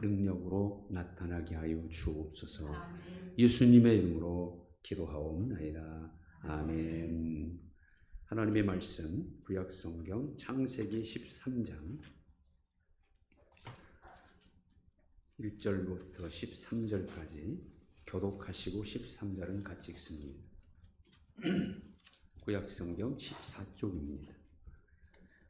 능력으로 나타나게 하여 주옵소서. 예수님의 이름으로 기도하옵나이다. 아멘. 하나님의 말씀 구약성경 창세기 13장 1절부터 13절까지 교독하시고 13절은 같이 읽습니다. 구약성경 14쪽입니다.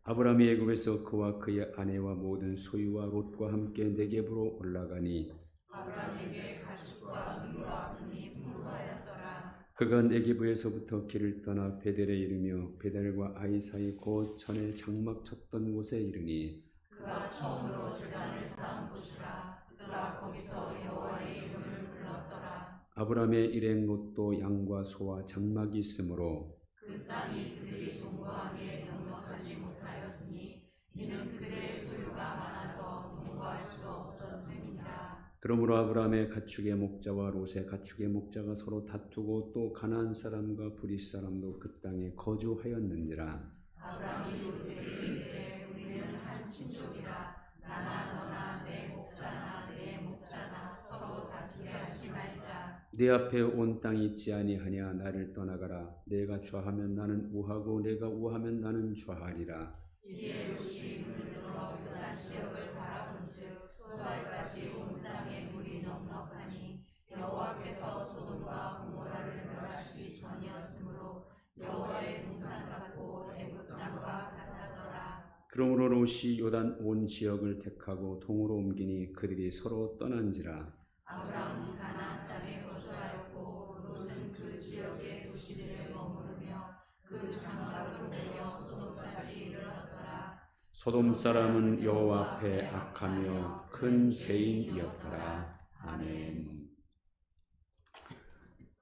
아브라함이 애굽에서 그와 그의 아내와 모든 소유와 롯과 함께 네겝으로 올라가니 아브라함에게 가축과 누가 금이 풍부하였더라. 그가 네겝에서부터 길을 떠나 베델에 이르며 베델과 아이 사이 곧 전에 장막 쳤던 곳에 이르니 그가 처음으로 제단을 쌓은 곳이라. 그가 거기서 여호와의 이름을 불렀더라. 아브라함의 일행 롯도 양과 소와 장막이 있으므로 그 땅이 그들이 동거하기에 넉넉하지 못하였으니 이는 그들의 소유가 많아서 동거할 수 없었음이니라. 그러므로 아브라함의 가축의 목자와 롯의 가축의 목자가 서로 다투고 또 가나안 사람과 브릿 사람도 그 땅에 거주하였느니라. 아브라함이 롯에게 이르되 우리는 한 친족이라. 나나 너나 내 목자나 내 목자나 서로 다투게 하지 말자. 내 앞에 온 땅이 있지 아니하냐. 나를 떠나가라. 내가 좌하면 나는 우하고 내가 우하면 나는 좌하리라. 이에 롯이 눈을 들어 요단 지역을 바라본즉 소알까지 온 땅에 물이 넉넉하니 여호와께서 소돔과 고모라를 멸하시기 전이었으므로 여호와의 동산 같고 애굽 땅과 같았더라. 그러므로 롯이 요단 온 지역을 택하고 동으로 옮기니 그들이 서로 떠난지라. 아브라함은 가나안 땅에 거주하였고 롯은 그 지역의 도시들에 머무르며 그 장막으로 모여 소돔까지 이르렀더라. 소돔 사람은 여호와 앞에 악하며 큰 죄인이었더라. 아멘.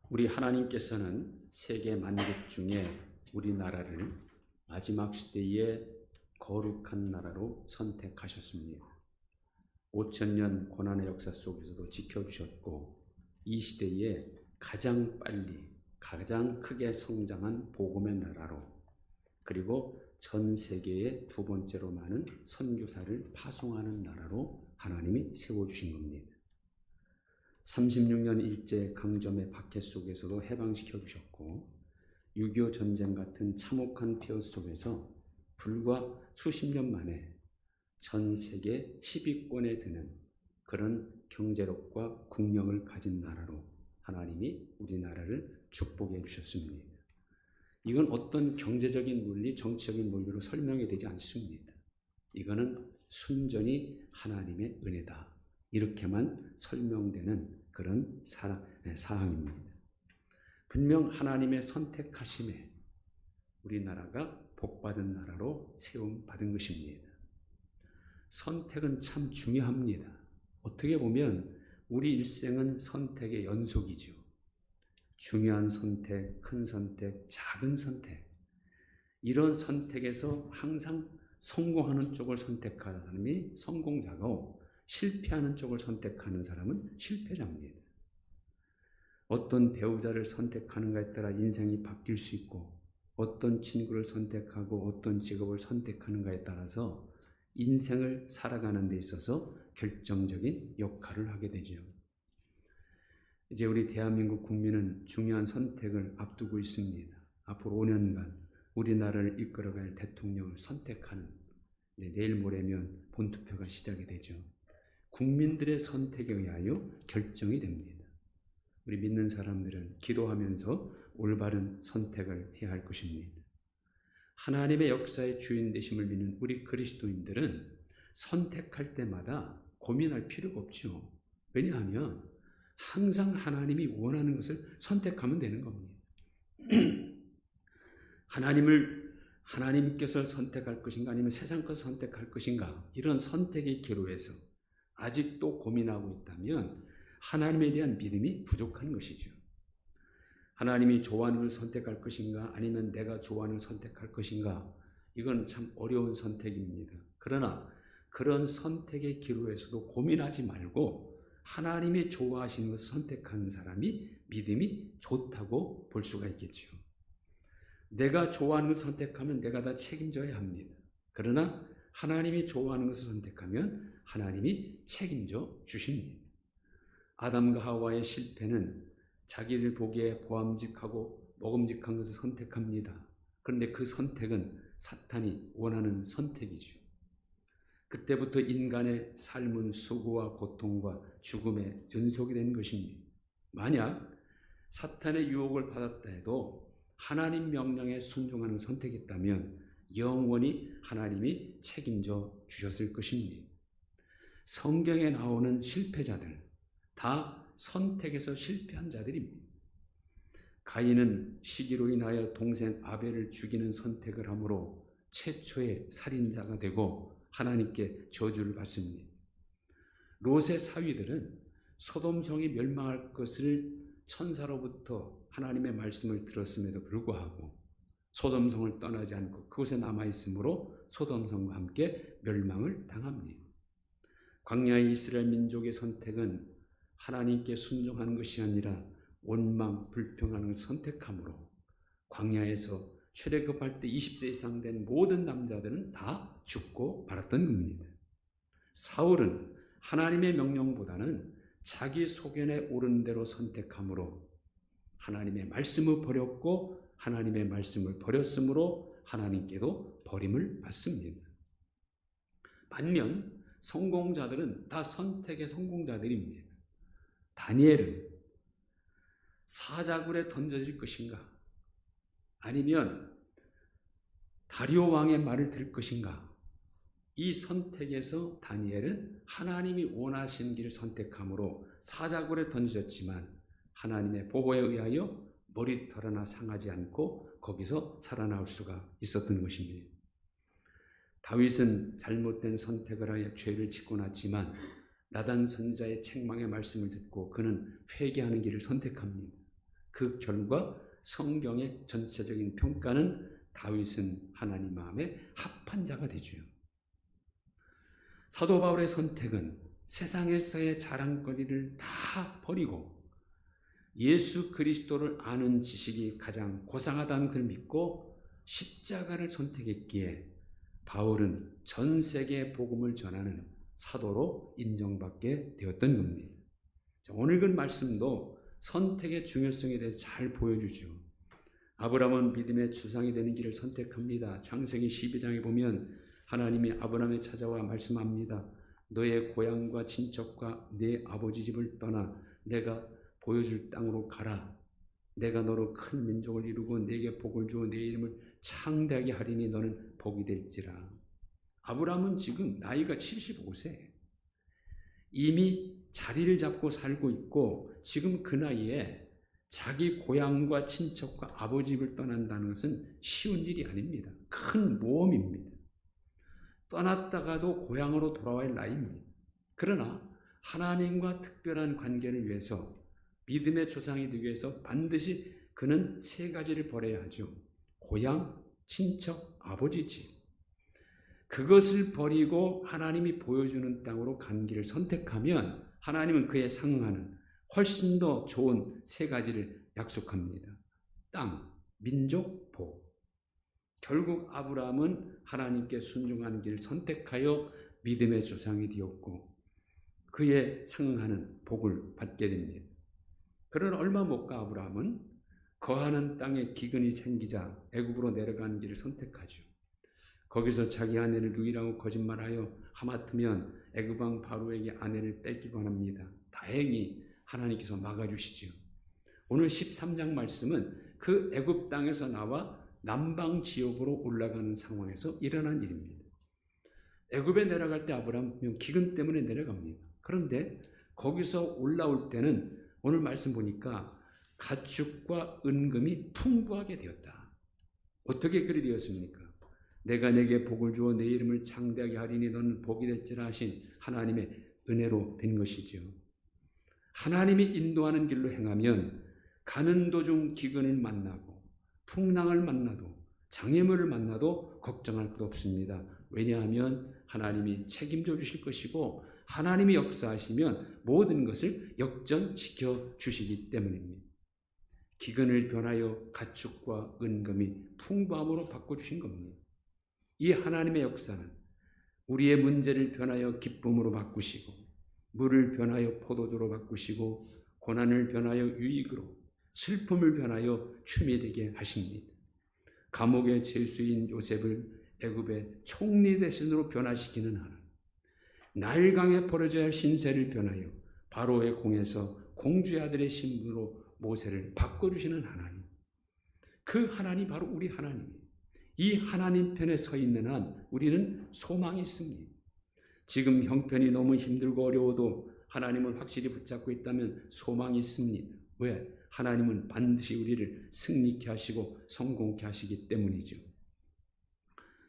우리 하나님께서는 세계 만국 중에 우리나라를 마지막 시대에 거룩한 나라로 선택하셨습니다. 5000년 고난의 역사 속에서도 지켜주셨고 이 시대에 가장 빨리 가장 크게 성장한 복음의 나라로 그리고 전 세계에 두 번째로 많은 선교사를 파송하는 나라로 하나님이 세워주신 겁니다. 36년 일제 강점의 박해 속에서도 해방시켜 주셨고 6.25 전쟁 같은 참혹한 폐허 속에서 불과 수십 년 만에 전 세계 10위권에 드는 그런 경제력과 국력을 가진 나라로 하나님이 우리나라를 축복해 주셨습니다. 이건 어떤 경제적인 논리, 정치적인 논리로 설명이 되지 않습니다. 이거는 순전히 하나님의 은혜다. 이렇게만 설명되는 그런 사항입니다. 분명 하나님의 선택하심에 우리나라가 복받은 나라로 세움받은 것입니다. 선택은 참 중요합니다. 어떻게 보면 우리 일생은 선택의 연속이죠. 중요한 선택, 큰 선택, 작은 선택. 이런 선택에서 항상 성공하는 쪽을 선택하는 사람이 성공자고 실패하는 쪽을 선택하는 사람은 실패자입니다. 어떤 배우자를 선택하는가에 따라 인생이 바뀔 수 있고 어떤 친구를 선택하고 어떤 직업을 선택하는가에 따라서 인생을 살아가는 데 있어서 결정적인 역할을 하게 되죠. 이제 우리 대한민국 국민은 중요한 선택을 앞두고 있습니다. 앞으로 5년간 우리나라를 이끌어갈 대통령을 선택하는 내일 모레면 본투표가 시작이 되죠. 국민들의 선택에 의하여 결정이 됩니다. 우리 믿는 사람들은 기도하면서 올바른 선택을 해야 할 것입니다. 하나님의 역사의 주인 되심을 믿는 우리 그리스도인들은 선택할 때마다 고민할 필요가 없죠. 왜냐하면 항상 하나님이 원하는 것을 선택하면 되는 겁니다. 하나님께서 선택할 것인가 아니면 세상 것을 선택할 것인가 이런 선택의 기로에서 아직도 고민하고 있다면 하나님에 대한 믿음이 부족한 것이죠. 하나님이 좋아하는 걸 선택할 것인가 아니면 내가 좋아하는 걸 선택할 것인가 이건 참 어려운 선택입니다. 그러나 그런 선택의 기로에서도 고민하지 말고 하나님이 좋아하시는 것을 선택하는 사람이 믿음이 좋다고 볼 수가 있겠죠. 내가 좋아하는 것을 선택하면 내가 다 책임져야 합니다. 그러나 하나님이 좋아하는 것을 선택하면 하나님이 책임져 주십니다. 아담과 하와의 실패는 자기들 보기에 보암직하고 먹음직한 것을 선택합니다. 그런데 그 선택은 사탄이 원하는 선택이죠. 그때부터 인간의 삶은 수고와 고통과 죽음의 연속이 된 것입니다. 만약 사탄의 유혹을 받았다 해도 하나님 명령에 순종하는 선택이었다면 영원히 하나님이 책임져 주셨을 것입니다. 성경에 나오는 실패자들 다 선택에서 실패한 자들입니다. 가인은 시기로 인하여 동생 아벨을 죽이는 선택을 함으로 최초의 살인자가 되고 하나님께 저주를 받습니다. 롯의 사위들은 소돔성이 멸망할 것을 천사로부터 하나님의 말씀을 들었음에도 불구하고 소돔성을 떠나지 않고 그곳에 남아있으므로 소돔성과 함께 멸망을 당합니다. 광야의 이스라엘 민족의 선택은 하나님께 순종하는 것이 아니라 원망, 불평하는 것을 선택함으로 광야에서 출애굽할 때 20세 이상 된 모든 남자들은 다 죽고 말았던 겁니다. 사울은 하나님의 명령보다는 자기 소견에 옳은 대로 선택함으로 하나님의 말씀을 버렸고 하나님의 말씀을 버렸으므로 하나님께도 버림을 받습니다. 반면 성공자들은 다 선택의 성공자들입니다. 다니엘은 사자굴에 던져질 것인가? 아니면 다리오 왕의 말을 들을 것인가? 이 선택에서 다니엘은 하나님이 원하신 길을 선택함으로 사자굴에 던져졌지만 하나님의 보호에 의하여 머리털 하나 상하지 않고 거기서 살아나올 수가 있었던 것입니다. 다윗은 잘못된 선택을 하여 죄를 짓고 났지만 나단 선지자의 책망의 말씀을 듣고 그는 회개하는 길을 선택합니다. 그 결과 성경의 전체적인 평가는 다윗은 하나님 마음에 합한 자가 되죠. 사도 바울의 선택은 세상에서의 자랑거리를 다 버리고 예수 그리스도를 아는 지식이 가장 고상하다는 것을 믿고 십자가를 선택했기에 바울은 전 세계에 복음을 전하는 사도로 인정받게 되었던 겁니다. 오늘 그 말씀도 선택의 중요성에 대해서 잘 보여주죠. 아브라함은 믿음의 주상이 되는 길을 선택합니다. 창세기 12장에 보면 하나님이 아브라함에 찾아와 말씀합니다. 너의 고향과 친척과 네 아버지 집을 떠나 내가 보여줄 땅으로 가라. 내가 너로 큰 민족을 이루고 네게 복을 주어 네 이름을 창대하게 하리니 너는 복이 될지라. 아브라함은 지금 나이가 75세. 이미 자리를 잡고 살고 있고 지금 그 나이에 자기 고향과 친척과 아버지 집을 떠난다는 것은 쉬운 일이 아닙니다. 큰 모험입니다. 떠났다가도 고향으로 돌아와야 할 나이입니다. 그러나 하나님과 특별한 관계를 위해서 믿음의 조상이 되기 위해서 반드시 그는 세 가지를 버려야 하죠. 고향, 친척, 아버지 집. 그것을 버리고 하나님이 보여주는 땅으로 간 길을 선택하면 하나님은 그에 상응하는 훨씬 더 좋은 세 가지를 약속합니다. 땅, 민족, 복. 결국 아브라함은 하나님께 순종하는 길을 선택하여 믿음의 조상이 되었고 그에 상응하는 복을 받게 됩니다. 그러나 얼마 못 가 아브라함은 거하는 땅에 기근이 생기자 애굽으로 내려가는 길을 선택하죠. 거기서 자기 아내를 누이라고 거짓말하여 하마터면 애굽 왕 바로에게 아내를 뺏기곤 합니다. 다행히 하나님께서 막아주시죠. 오늘 13장 말씀은 그 애굽 땅에서 나와 남방 지역으로 올라가는 상황에서 일어난 일입니다. 애굽에 내려갈 때 아브라함은 기근 때문에 내려갑니다. 그런데 거기서 올라올 때는 오늘 말씀 보니까 가축과 은금이 풍부하게 되었다. 어떻게 그리 되었습니까? 내가 내게 복을 주어 내 이름을 창대하게 하리니 너는 복이 될지라 하신 하나님의 은혜로 된 것이죠. 하나님이 인도하는 길로 행하면 가는 도중 기근을 만나고 풍랑을 만나도 장애물을 만나도 걱정할 것 없습니다. 왜냐하면 하나님이 책임져 주실 것이고 하나님이 역사하시면 모든 것을 역전시켜 주시기 때문입니다. 기근을 변하여 가축과 은금이 풍부함으로 바꿔주신 겁니다. 이 하나님의 역사는 우리의 문제를 변하여 기쁨으로 바꾸시고 물을 변하여 포도주로 바꾸시고 고난을 변하여 유익으로 슬픔을 변하여 춤이 되게 하십니다. 감옥의 죄수인 요셉을 애굽의 총리 대신으로 변화시키는 하나님, 나일강에 버려져야 할 신세를 변하여 바로의 공에서 공주의 아들의 신분으로 모세를 바꿔주시는 하나님, 그 하나님 바로 우리 하나님이에요. 이 하나님 편에 서 있는 한 우리는 소망이 있습니다. 지금 형편이 너무 힘들고 어려워도 하나님을 확실히 붙잡고 있다면 소망이 있습니다. 왜? 하나님은 반드시 우리를 승리케 하시고 성공케 하시기 때문이죠.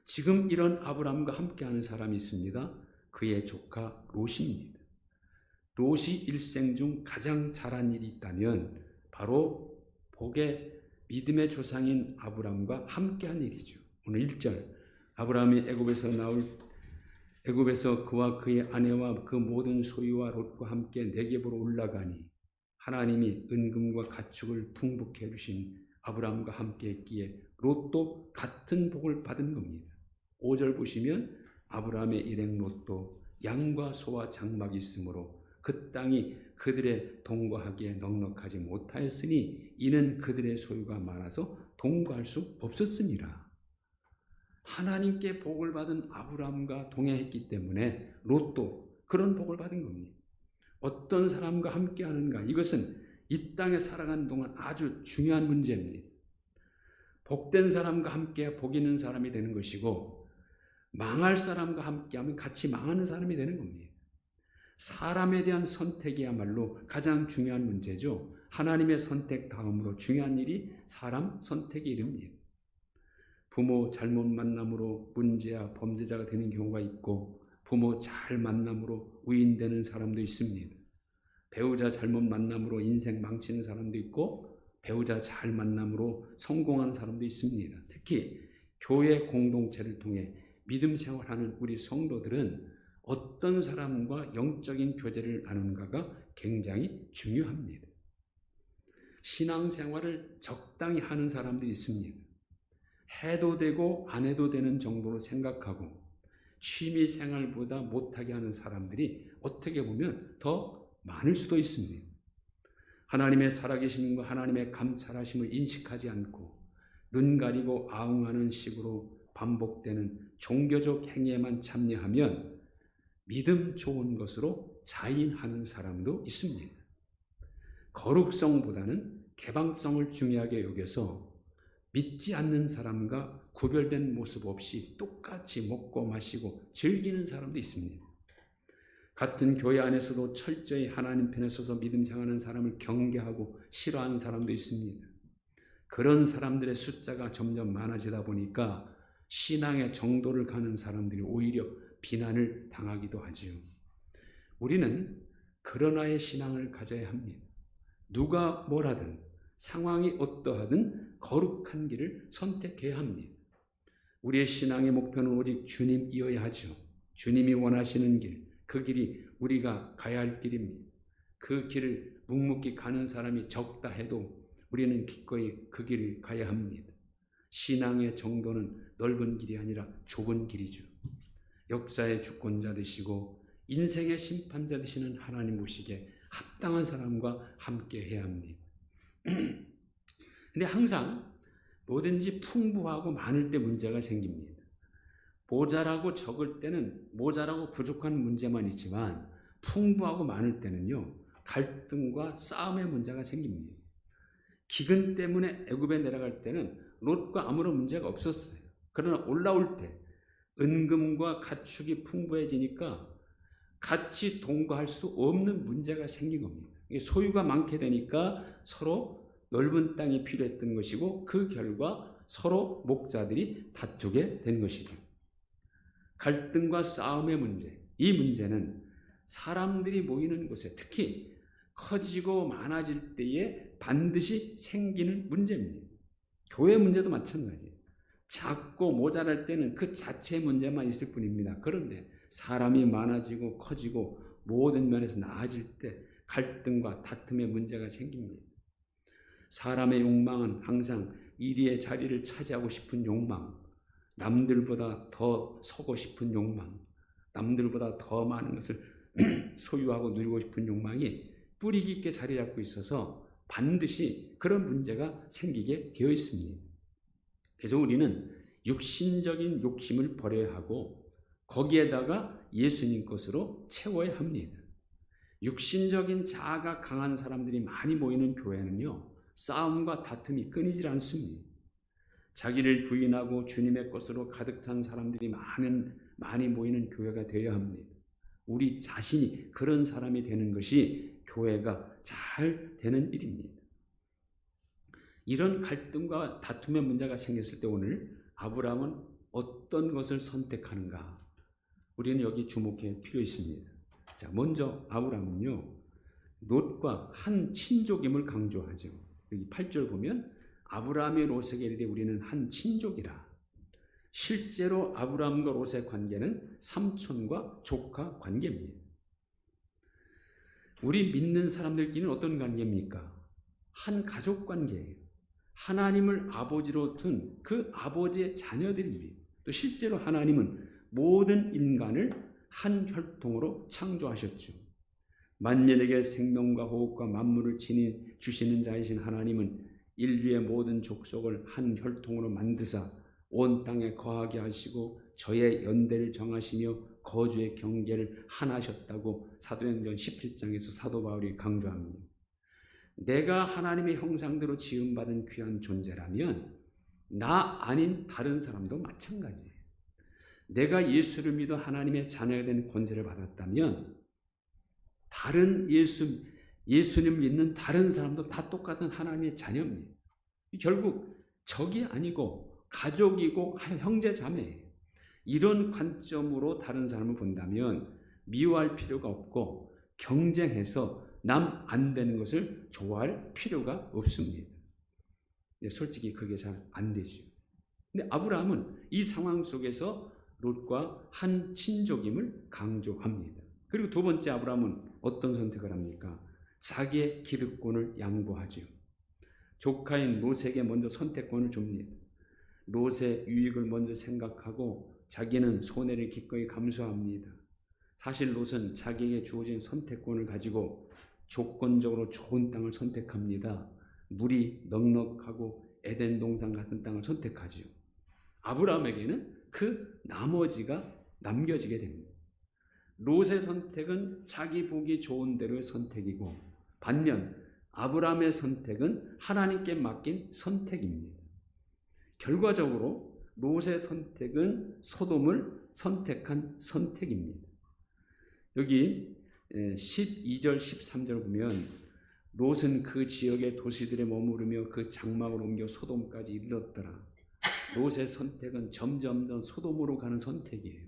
지금 이런 아브라함과 함께하는 사람이 있습니다. 그의 조카 롯입니다. 롯이 일생 중 가장 잘한 일이 있다면 바로 복의 믿음의 조상인 아브라함과 함께한 일이죠. 오늘 1절, 아브라함이 애굽에서 그와 그의 아내와 그 모든 소유와 롯과 함께 네겝으로 올라가니 하나님이 은금과 가축을 풍부케 해주신 아브라함과 함께 했기에 롯도 같은 복을 받은 겁니다. 5절 보시면 아브라함의 일행 롯도 양과 소와 장막이 있으므로 그 땅이 그들의 동거하기에 넉넉하지 못하였으니 이는 그들의 소유가 많아서 동거할 수 없었습니다. 하나님께 복을 받은 아브라함과 동행했기 때문에 롯도 그런 복을 받은 겁니다. 어떤 사람과 함께 하는가, 이것은 이 땅에 살아가는 동안 아주 중요한 문제입니다. 복된 사람과 함께 복 있는 사람이 되는 것이고 망할 사람과 함께하면 같이 망하는 사람이 되는 겁니다. 사람에 대한 선택이야말로 가장 중요한 문제죠. 하나님의 선택 다음으로 중요한 일이 사람 선택의 일입니다. 부모 잘못 만남으로 문제야 범죄자가 되는 경우가 있고 부모 잘 만남으로 의인되는 사람도 있습니다. 배우자 잘못 만남으로 인생 망치는 사람도 있고 배우자 잘 만남으로 성공하는 사람도 있습니다. 특히 교회 공동체를 통해 믿음 생활하는 우리 성도들은 어떤 사람과 영적인 교제를 나누는가가 굉장히 중요합니다. 신앙생활을 적당히 하는 사람들이 있습니다. 해도 되고 안 해도 되는 정도로 생각하고 취미생활보다 못하게 하는 사람들이 어떻게 보면 더 많을 수도 있습니다. 하나님의 살아계심과 하나님의 감찰하심을 인식하지 않고 눈 가리고 아웅하는 식으로 반복되는 종교적 행위에만 참여하면 믿음 좋은 것으로 자인하는 사람도 있습니다. 거룩성보다는 개방성을 중요하게 여겨서 믿지 않는 사람과 구별된 모습 없이 똑같이 먹고 마시고 즐기는 사람도 있습니다. 같은 교회 안에서도 철저히 하나님 편에 서서 믿음 생활하는 사람을 경계하고 싫어하는 사람도 있습니다. 그런 사람들의 숫자가 점점 많아지다 보니까 신앙의 정도를 가는 사람들이 오히려 비난을 당하기도 하지요. 우리는 그러나의 신앙을 가져야 합니다. 누가 뭐라든 상황이 어떠하든 거룩한 길을 선택해야 합니다. 우리의 신앙의 목표는 오직 주님이어야 하죠. 주님이 원하시는 길, 그 길이 우리가 가야 할 길입니다. 그 길을 묵묵히 가는 사람이 적다 해도 우리는 기꺼이 그 길을 가야 합니다. 신앙의 정도는 넓은 길이 아니라 좁은 길이죠. 역사의 주권자 되시고 인생의 심판자 되시는 하나님 보시기에 합당한 사람과 함께 해야 합니다. 근데 항상 뭐든지 풍부하고 많을 때 문제가 생깁니다. 모자라고 적을 때는 모자라고 부족한 문제만 있지만 풍부하고 많을 때는요, 갈등과 싸움의 문제가 생깁니다. 기근 때문에 애굽에 내려갈 때는 롯과 아무런 문제가 없었어요. 그러나 올라올 때 은금과 가축이 풍부해지니까 같이 동거할 수 없는 문제가 생긴 겁니다. 소유가 많게 되니까 서로 넓은 땅이 필요했던 것이고 그 결과 서로 목자들이 다투게 된 것이죠. 갈등과 싸움의 문제, 이 문제는 사람들이 모이는 곳에 특히 커지고 많아질 때에 반드시 생기는 문제입니다. 교회 문제도 마찬가지예요. 작고 모자랄 때는 그 자체의 문제만 있을 뿐입니다. 그런데 사람이 많아지고 커지고 모든 면에서 나아질 때 갈등과 다툼의 문제가 생깁니다. 사람의 욕망은 항상 1위의 자리를 차지하고 싶은 욕망, 남들보다 더 서고 싶은 욕망, 남들보다 더 많은 것을 소유하고 누리고 싶은 욕망이 뿌리 깊게 자리 잡고 있어서 반드시 그런 문제가 생기게 되어 있습니다. 그래서 우리는 육신적인 욕심을 버려야 하고 거기에다가 예수님 것으로 채워야 합니다. 육신적인 자아가 강한 사람들이 많이 모이는 교회는요, 싸움과 다툼이 끊이질 않습니다. 자기를 부인하고 주님의 것으로 가득 찬 사람들이 많이 모이는 교회가 되어야 합니다. 우리 자신이 그런 사람이 되는 것이 교회가 잘 되는 일입니다. 이런 갈등과 다툼의 문제가 생겼을 때 오늘 아브라함은 어떤 것을 선택하는가? 우리는 여기 주목할 필요 있습니다. 자, 먼저 아브라함은요, 롯과 한 친족임을 강조하죠. 여기 8절 보면 아브라함이 롯에게 이르되 우리는 한 친족이라. 실제로 아브라함과 롯의 관계는 삼촌과 조카 관계입니다. 우리 믿는 사람들끼리는 어떤 관계입니까? 한 가족 관계예요. 하나님을 아버지로 둔 그 아버지의 자녀들입니다. 또 실제로 하나님은 모든 인간을 한 혈통으로 창조하셨죠. 만민에게 생명과 호흡과 만물을 주시는 자이신 하나님은 인류의 모든 족속을 한 혈통으로 만드사 온 땅에 거하게 하시고 저의 연대를 정하시며 거주의 경계를 하나셨다고 사도행전 17장에서 사도 바울이 강조합니다. 내가 하나님의 형상대로 지음받은 귀한 존재라면 나 아닌 다른 사람도 마찬가지예요. 내가 예수를 믿어 하나님의 자녀가 된 권세를 받았다면 다른 예수님 믿는 다른 사람도 다 똑같은 하나님의 자녀입니다. 결국 적이 아니고 가족이고 형제 자매예요. 이런 관점으로 다른 사람을 본다면 미워할 필요가 없고 경쟁해서 남 안 되는 것을 좋아할 필요가 없습니다. 솔직히 그게 잘 안 되죠. 근데 아브라함은 이 상황 속에서 롯과 한 친족임을 강조합니다. 그리고 두 번째 아브라함은 어떤 선택을 합니까? 자기의 기득권을 양보하죠. 조카인 롯에게 먼저 선택권을 줍니다. 롯의 유익을 먼저 생각하고 자기는 손해를 기꺼이 감수합니다. 사실 롯은 자기에게 주어진 선택권을 가지고 조건적으로 좋은 땅을 선택합니다. 물이 넉넉하고 에덴 동산 같은 땅을 선택하지요. 아브라함에게는 그 나머지가 남겨지게 됩니다. 롯의 선택은 자기 보기 좋은 대로의 선택이고 반면 아브라함의 선택은 하나님께 맡긴 선택입니다. 결과적으로 롯의 선택은 소돔을 선택한 선택입니다. 여기 12절 13절 보면 롯은 그 지역의 도시들에 머무르며 그 장막을 옮겨 소돔까지 이르렀더라. 롯의 선택은 점점 소돔으로 가는 선택이에요.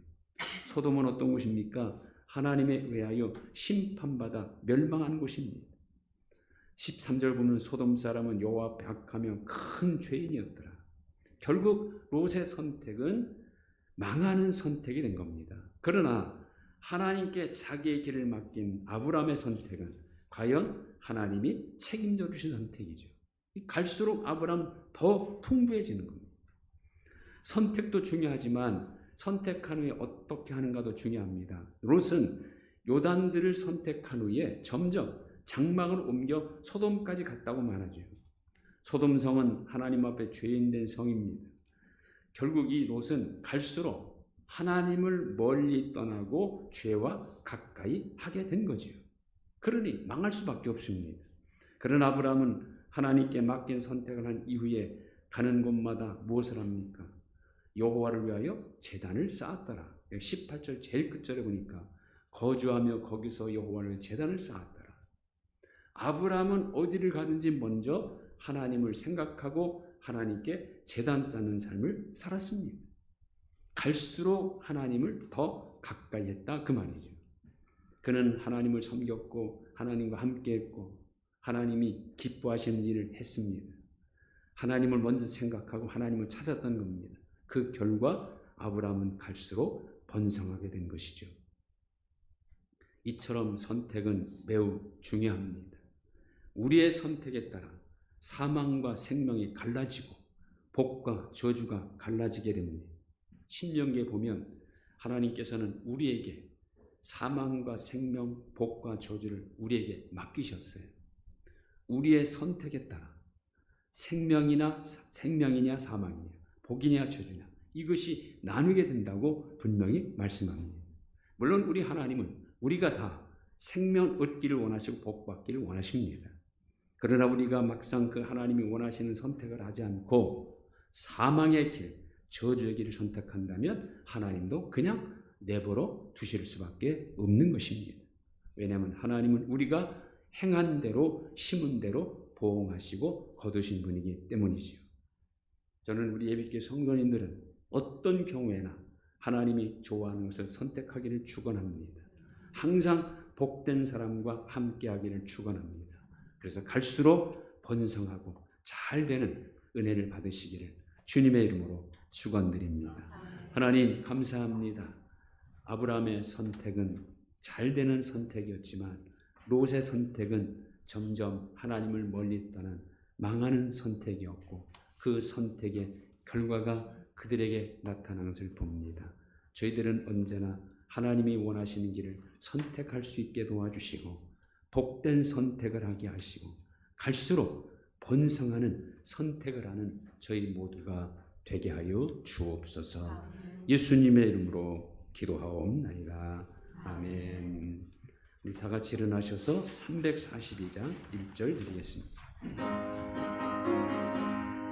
소돔은 어떤 곳입니까? 하나님에 의하여 심판받아 멸망한 곳입니다. 13절 보면 소돔 사람은 여호와 앞에 악하며 큰 죄인이었더라. 결국 롯의 선택은 망하는 선택이 된 겁니다. 그러나 하나님께 자기의 길을 맡긴 아브라함의 선택은 과연 하나님이 책임져 주신 선택이죠. 갈수록 아브라함 더 풍부해지는 겁니다. 선택도 중요하지만 선택한 후에 어떻게 하는가도 중요합니다. 롯은 요단들을 선택한 후에 점점 장막을 옮겨 소돔까지 갔다고 말하죠. 소돔성은 하나님 앞에 죄인된 성입니다. 결국 이 롯은 갈수록 하나님을 멀리 떠나고 죄와 가까이 하게 된 거죠. 그러니 망할 수밖에 없습니다. 그러나 아브라함은 하나님께 맡긴 선택을 한 이후에 가는 곳마다 무엇을 합니까? 여호와를 위하여 제단을 쌓았더라. 18절 제일 끝절에 보니까 거주하며 거기서 여호와를 제단을 쌓았더라. 아브라함은 어디를 가든지 먼저 하나님을 생각하고 하나님께 제단 쌓는 삶을 살았습니다. 갈수록 하나님을 더 가까이 했다 그 말이죠. 그는 하나님을 섬겼고 하나님과 함께했고 하나님이 기뻐하시는 일을 했습니다. 하나님을 먼저 생각하고 하나님을 찾았던 겁니다. 그 결과 아브라함은 갈수록 번성하게 된 것이죠. 이처럼 선택은 매우 중요합니다. 우리의 선택에 따라 사망과 생명이 갈라지고 복과 저주가 갈라지게 됩니다. 신명기에 보면 하나님께서는 우리에게 사망과 생명, 복과 저주를 우리에게 맡기셨어요. 우리의 선택에 따라 생명이냐 사망이냐, 복이냐 저주냐, 이것이 나누게 된다고 분명히 말씀합니다. 물론 우리 하나님은 우리가 다 생명 얻기를 원하시고 복 받기를 원하십니다. 그러나 우리가 막상 그 하나님이 원하시는 선택을 하지 않고 사망의 길, 저주의 길을 선택한다면 하나님도 그냥 내버려 두실 수밖에 없는 것입니다. 왜냐하면 하나님은 우리가 행한 대로 심은 대로 보응하시고 거두신 분이기 때문이지요. 저는 우리 예비교회 성도님들은 어떤 경우에나 하나님이 좋아하는 것을 선택하기를 축원합니다. 항상 복된 사람과 함께하기를 축원합니다. 그래서 갈수록 번성하고 잘 되는 은혜를 받으시기를 주님의 이름으로 축원드립니다. 하나님 감사합니다. 아브라함의 선택은 잘 되는 선택이었지만 롯의 선택은 점점 하나님을 멀리 떠난 망하는 선택이었고 그 선택의 결과가 그들에게 나타나는 것을 봅니다. 저희들은 언제나 하나님이 원하시는 길을 선택할 수 있게 도와주시고 복된 선택을 하게 하시고 갈수록 번성하는 선택을 하는 저희 모두가 되게 하여 주옵소서. 예수님의 이름으로 기도하옵나이다. 아멘. 우리 다 같이 일어나셔서 342장 1절 드리겠습니다.